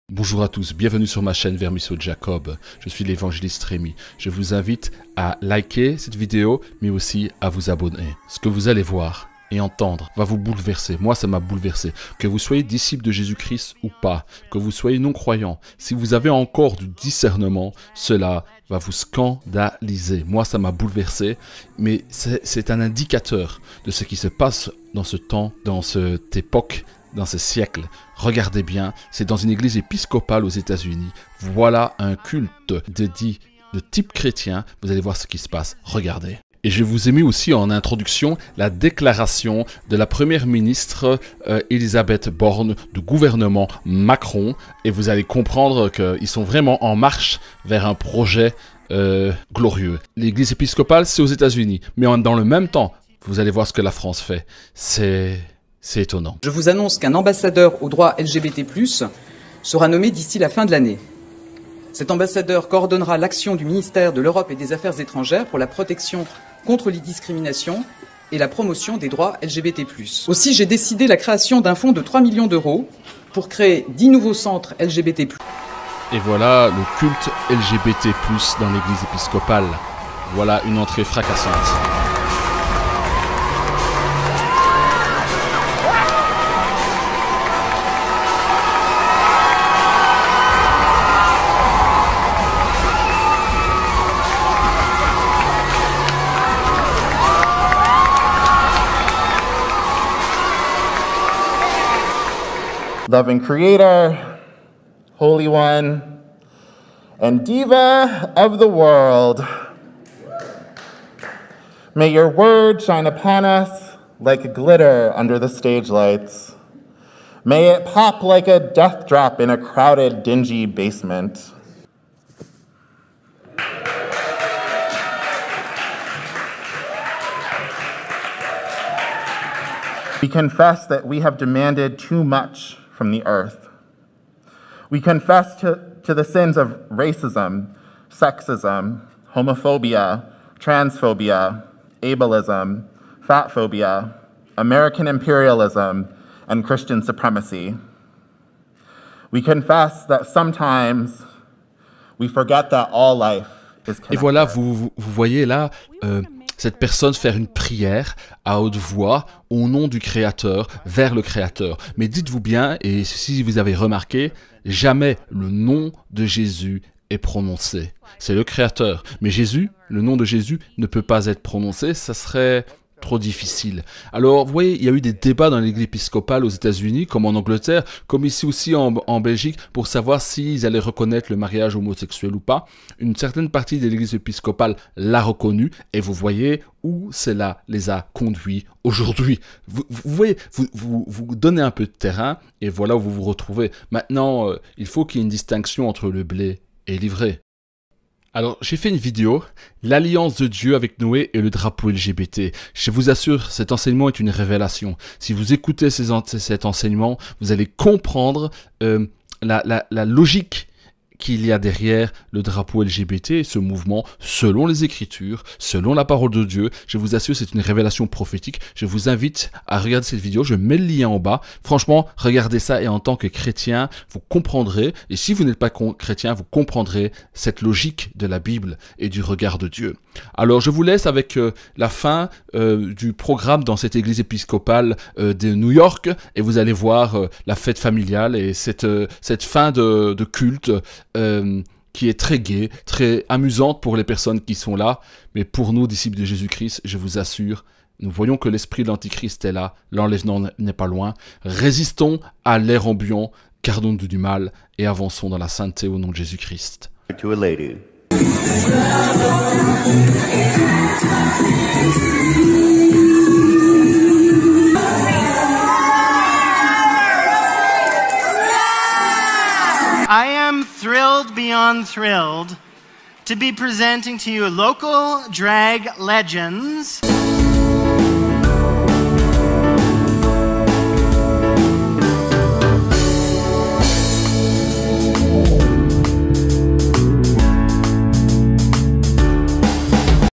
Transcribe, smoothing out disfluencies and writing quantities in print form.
Bonjour à tous, bienvenue sur ma chaîne Vermisseau de Jacob. Je suis l'évangéliste Rémi. Je vous invite à liker cette vidéo, mais aussi à vous abonner. Ce que vous allez voir et entendre va vous bouleverser. Moi, ça m'a bouleversé. Que vous soyez disciple de Jésus-Christ ou pas, que vous soyez non-croyant, si vous avez encore du discernement, cela va vous scandaliser. Moi, ça m'a bouleversé, mais c'est un indicateur de ce qui se passe dans ce temps, dans cette époque, dans ce siècle. Regardez bien, c'est dans une église épiscopale aux États-Unis. Voilà un culte de type chrétien. Vous allez voir ce qui se passe. Regardez. Et je vous ai mis aussi en introduction la déclaration de la première ministre Elisabeth Borne du gouvernement Macron. Et vous allez comprendre qu'ils sont vraiment en marche vers un projet glorieux. L'église épiscopale, c'est aux États-Unis. Mais dans le même temps, vous allez voir ce que la France fait. C'est étonnant. Je vous annonce qu'un ambassadeur aux droits LGBT+, sera nommé d'ici la fin de l'année. Cet ambassadeur coordonnera l'action du ministère de l'Europe et des Affaires étrangères pour la protection contre les discriminations et la promotion des droits LGBT+. Aussi, j'ai décidé la création d'un fonds de 3 millions d'euros pour créer 10 nouveaux centres LGBT+. Et voilà le culte LGBT+, dans l'église épiscopale. Voilà une entrée fracassante. Loving Creator, Holy One, and Diva of the world, may your word shine upon us like glitter under the stage lights. May it pop like a death drop in a crowded, dingy basement. We confess that we have demanded too much from the earth. We confess to the sins of racism, sexism, homophobia, transphobia, ableism, fatphobia, American imperialism, and Christian supremacy. We confess that sometimes we forget that all life is connected. Et voilà, vous voyez là cette personne faire une prière à haute voix au nom du Créateur, vers le Créateur. Mais dites-vous bien, et si vous avez remarqué, jamais le nom de Jésus est prononcé. C'est le Créateur. Mais Jésus, le nom de Jésus ne peut pas être prononcé, ça serait trop difficile. Alors, vous voyez, il y a eu des débats dans l'église épiscopale aux États-Unis, comme en Angleterre, comme ici aussi en Belgique, pour savoir s'ils allaient reconnaître le mariage homosexuel ou pas. Une certaine partie de l'église épiscopale l'a reconnu, et vous voyez où cela les a conduits aujourd'hui. Vous voyez, vous donnez un peu de terrain, et voilà où vous vous retrouvez. Maintenant, il faut qu'il y ait une distinction entre le blé et l'ivraie. Alors, j'ai fait une vidéo, l'alliance de Dieu avec Noé et le drapeau LGBT. Je vous assure, cet enseignement est une révélation. Si vous écoutez cet enseignement, vous allez comprendre la logique qu'il y a derrière le drapeau LGBT, ce mouvement, selon les Écritures, selon la parole de Dieu. Je vous assure, c'est une révélation prophétique. Je vous invite à regarder cette vidéo, je mets le lien en bas. Franchement, regardez ça et en tant que chrétien, vous comprendrez, et si vous n'êtes pas chrétien, vous comprendrez cette logique de la Bible et du regard de Dieu. Alors, je vous laisse avec la fin du programme dans cette église épiscopale de New York, et vous allez voir la fête familiale et cette fin de culte qui est très gaie, très amusante pour les personnes qui sont là, mais pour nous, disciples de Jésus-Christ, je vous assure, nous voyons que l'esprit de l'Antichrist est là, l'enlèvement n'est pas loin. Résistons à l'air ambiant, gardons-nous du mal et avançons dans la sainteté au nom de Jésus-Christ. To a lady. I am thrilled beyond thrilled to be presenting to you local drag legends.